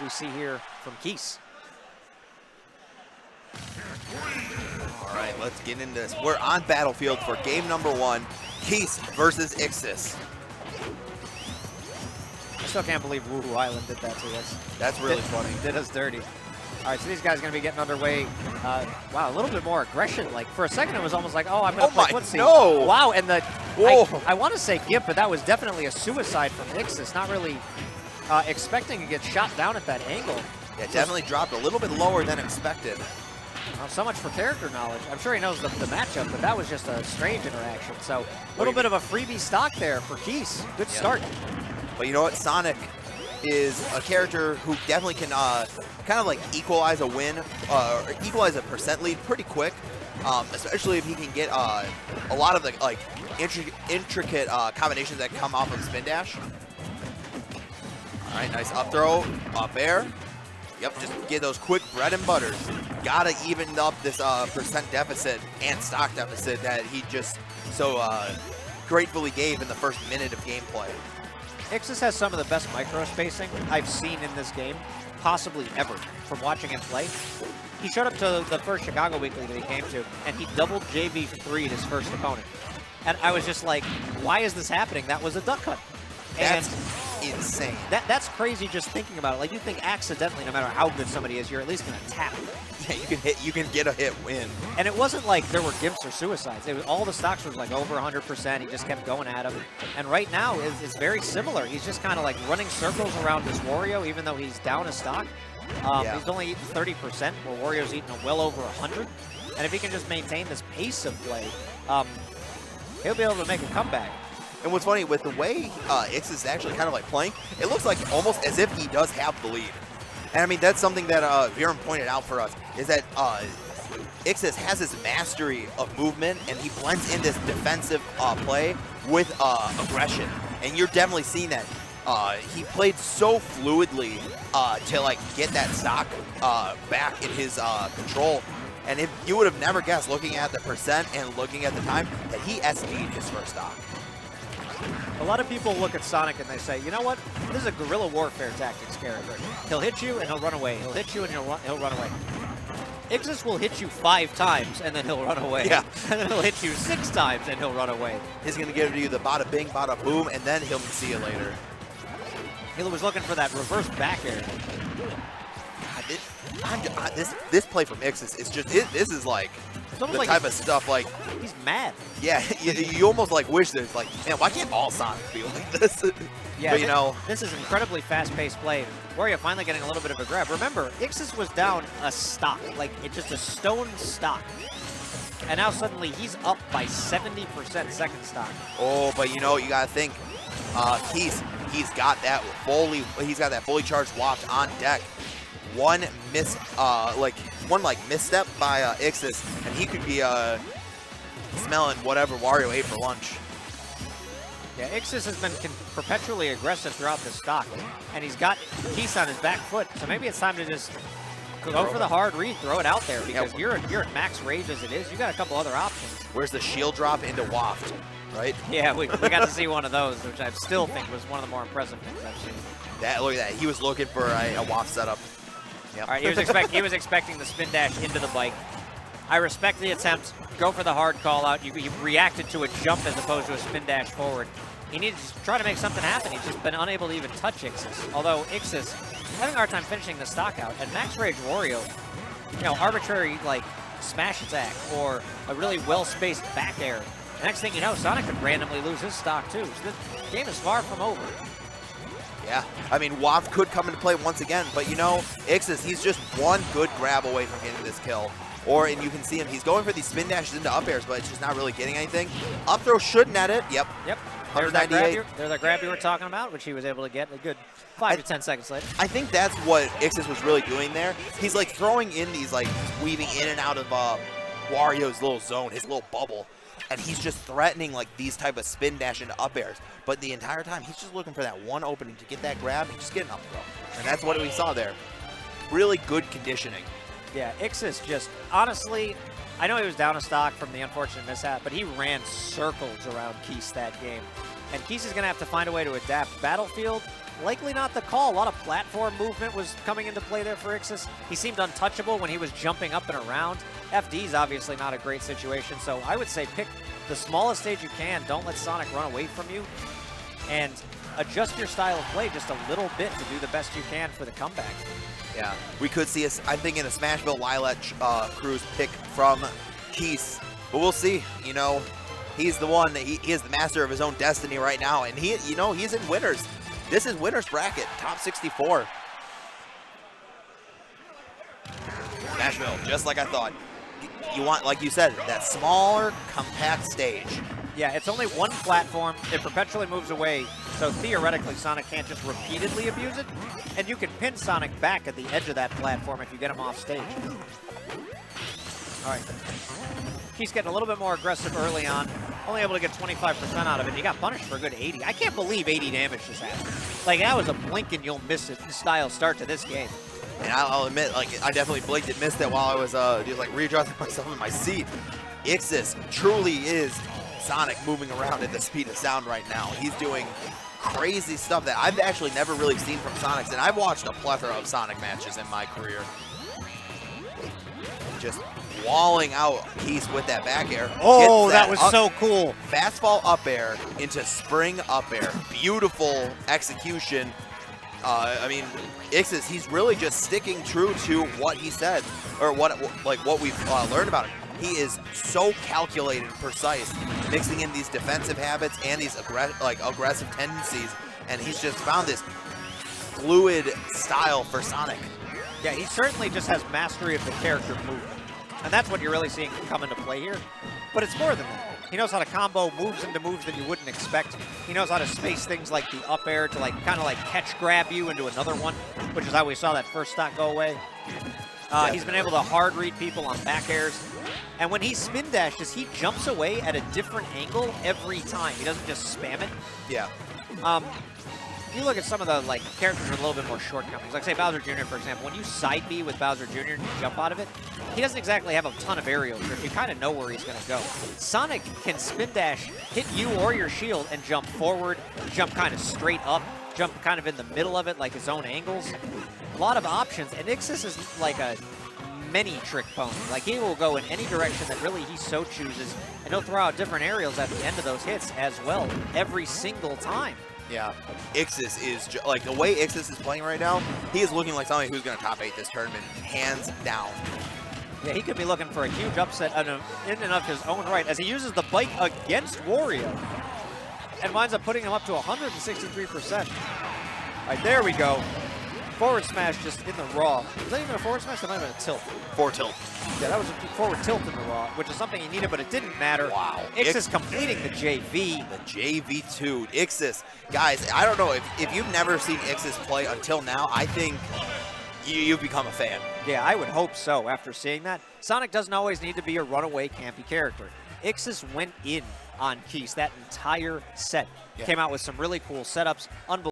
we see here from Keis. All right, let's get into this. We're on Battlefield for game number 1, Keis versus Ixis. I still can't believe Woohoo Island did that to us. That's really funny. Did us dirty. All right, so these guys are going to be getting underway. Wow, a little bit more aggression. Like, for a second, it was almost like, oh, I'm going to play footsie. No. Wow, and I want to say gimp, but that was definitely a suicide from Ixis. Not really expecting to get shot down at that angle. Yeah, definitely dropped a little bit lower than expected. Well, so much for character knowledge. I'm sure he knows the matchup, but that was just a strange interaction. So a little bit of a freebie stock there for Keis. Good start. But you know what? Sonic is a character who definitely can kind of like equalize a win, or equalize a percent lead pretty quick, especially if he can get a lot of the like intricate combinations that come off of spin dash. All right, nice up throw, up air. Yep, just get those quick bread and butters. Gotta even up this percent deficit and stock deficit that he just so gratefully gave in the first minute of gameplay. Ixis has some of the best micro spacing I've seen in this game, possibly ever, from watching him play. He showed up to the first Chicago Weekly that he came to, and he doubled JV3'd his first opponent. And I was just like, why is this happening? That was a duck hunt. That's insane. That's crazy just thinking about it. Like, you think accidentally, no matter how good somebody is, you're at least going to tap. Yeah, you can get a hit win. And it wasn't like there were gimps or suicides. It was, all the stocks was like over 100%. He just kept going at him. And right now is very similar. He's just kind of like running circles around this Wario, even though he's down a stock. He's only eaten 30%, where Wario's eaten well over 100. And if he can just maintain this pace of play, he'll be able to make a comeback. And what's funny, with the way Ixis is actually kind of like playing, it looks like almost as if he does have the lead. And I mean, that's something that Viren pointed out for us, is that Ixis has this mastery of movement, and he blends in this defensive play with aggression. And you're definitely seeing that. He played so fluidly to like get that stock back in his control. And if you would have never guessed, looking at the percent and looking at the time, that he SD'd his first stock. A lot of people look at Sonic and they say, you know what? This is a guerrilla warfare tactics character. He'll hit you and he'll run away. He'll hit you and he'll run away. Ixis will hit you 5 times and then he'll run away. Yeah. And then he'll hit you 6 times and he'll run away. He's going to give you the bada bing, bada boom, and then he'll see you later. He was looking for that reverse back air. God, this play from Ixis is just, this is like the like type of stuff like... He's mad. Yeah, you almost like wish there's like, man, why can't all Sonic be like this? Yeah, but you know, this is incredibly fast-paced play. Wario finally getting a little bit of a grab. Remember, Ixis was down a stock, like it's just a stone stock. And now suddenly he's up by 70% second stock. Oh, but you know, you gotta think, he's got that fully charged waft on deck. One misstep by Ixis, and he could be smelling whatever Wario ate for lunch. Yeah, Ixis has been perpetually aggressive throughout the stock, and he's got Keis on his back foot, so maybe it's time to just go for the hard read, throw it out there, because you're at max rage as it is. You got a couple other options. Where's the shield drop into waft, right? Yeah, we got to see one of those, which I still think was one of the more impressive things I've seen. Look at that. He was looking for a waft setup. Yep. All right, he was expecting the spin dash into the bike. I respect the attempt. Go for the hard call out. You reacted to a jump as opposed to a spin dash forward. He needed to try to make something happen. He's just been unable to even touch Ixis. Although Ixis having a hard time finishing the stock out. And Max Rage Wario, you know, arbitrary like smash attack or a really well-spaced back air. Next thing you know, Sonic could randomly lose his stock too. So this game is far from over. Yeah, I mean, Waft could come into play once again, but you know, Ixis, he's just one good grab away from getting this kill. And you can see him, he's going for these spin dashes into up airs, but it's just not really getting anything. Up throw should net it, yep. There's that grab you were talking about, which he was able to get a good 5 to 10 seconds later. I think that's what Ixis was really doing there. He's like throwing in these, like weaving in and out of Wario's little zone, his little bubble. And he's just threatening like these type of spin dash into up airs. But the entire time, he's just looking for that one opening to get that grab and just get an up throw. And that's what we saw there. Really good conditioning. Yeah, Ixis just, honestly, I know he was down a stock from the unfortunate mishap, but he ran circles around Keis that game. And Keis is going to have to find a way to adapt. Battlefield, likely not the call. A lot of platform movement was coming into play there for Ixis. He seemed untouchable when he was jumping up and around. FD's obviously not a great situation, so I would say pick the smallest stage you can. Don't let Sonic run away from you, and adjust your style of play just a little bit to do the best you can for the comeback. Yeah, we could see, I'm thinking a Smashville Lilac Cruz pick from Keis, but we'll see. You know, he's the one, he is the master of his own destiny right now, and he, you know, he's in winners. This is winners bracket, top 64. Smashville, just like I thought. You want, like you said, that smaller, compact stage. Yeah, it's only one platform. It perpetually moves away, so theoretically Sonic can't just repeatedly abuse it. And you can pin Sonic back at the edge of that platform if you get him off stage. All right. He's getting a little bit more aggressive early on. Only able to get 25% out of it. He got punished for a good 80. I can't believe 80 damage just happened. Like, that was a blink and you'll miss it style start to this game. And I'll admit, like, I definitely blinked and missed it while I was just like readjusting myself in my seat. Ixis truly is Sonic moving around at the speed of sound right now. He's doing crazy stuff that I've actually never really seen from Sonics, and I've watched a plethora of Sonic matches in my career. Just walling out Keis with that back air. Oh, that was so cool. Fastfall up air into spring up air. Beautiful execution. I mean, Ixis, he's really just sticking true to what he said, or what we've learned about him. He is so calculated and precise, mixing in these defensive habits and these aggressive tendencies, and he's just found this fluid style for Sonic. Yeah, he certainly just has mastery of the character movement, and that's what you're really seeing come into play here. But it's more than that. He knows how to combo moves into moves that you wouldn't expect. He knows how to space things like the up air to kind of catch grab you into another one, which is how we saw that first stock go away. He's been able to hard read people on back airs. And when he spin dashes, he jumps away at a different angle every time. He doesn't just spam it. Yeah. If you look at some of the characters with a little bit more shortcomings, like say Bowser Jr., for example, when you side B with Bowser Jr. and you jump out of it, he doesn't exactly have a ton of aerial drift. You kind of know where he's going to go. Sonic can spin dash, hit you or your shield, and jump forward, jump kind of straight up, jump kind of in the middle of it, like his own angles. A lot of options, and Ixis is like a many trick pony. Like, he will go in any direction that really he so chooses, and he'll throw out different aerials at the end of those hits as well, every single time. Yeah, Ixis is, like, the way Ixis is playing right now, he is looking like somebody who's going to top 8 this tournament, hands down. Yeah, he could be looking for a huge upset in and of his own right as he uses the bike against Wario and winds up putting him up to 163%. All right, there we go. Forward smash just in the raw. Was that even a forward smash? That might have been a tilt. Forward tilt. Yeah, that was a forward tilt in the raw, which is something he needed, but it didn't matter. Wow. Ixis completing the JV. The JV2. Ixis. Guys, I don't know, if you've never seen Ixis play until now, I think you've become a fan. Yeah, I would hope so after seeing that. Sonic doesn't always need to be a runaway campy character. Ixis went in on Keis that entire set. Yeah. Came out with some really cool setups. Unbelievable.